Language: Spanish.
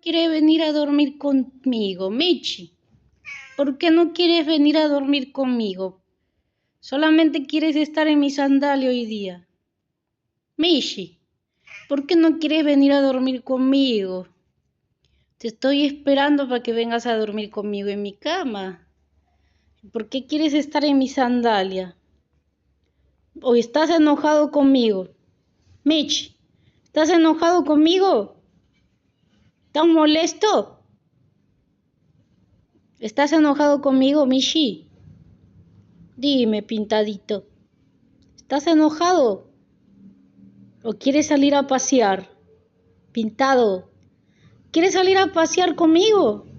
¿Quiere venir a dormir conmigo, Michi? ¿Por qué no quieres venir a dormir conmigo? Solamente quieres estar en mi sandalia hoy día. Michi, ¿por qué no quieres venir a dormir conmigo? Te estoy esperando para que vengas a dormir conmigo en mi cama. ¿Por qué quieres estar en mi sandalia? ¿O estás enojado conmigo? Mitch, ¿estás enojado conmigo? ¿Estás molesto? ¿Estás enojado conmigo, Michi? Dime, pintadito. ¿Estás enojado? ¿O quieres salir a pasear? Pintado, ¿quieres salir a pasear conmigo?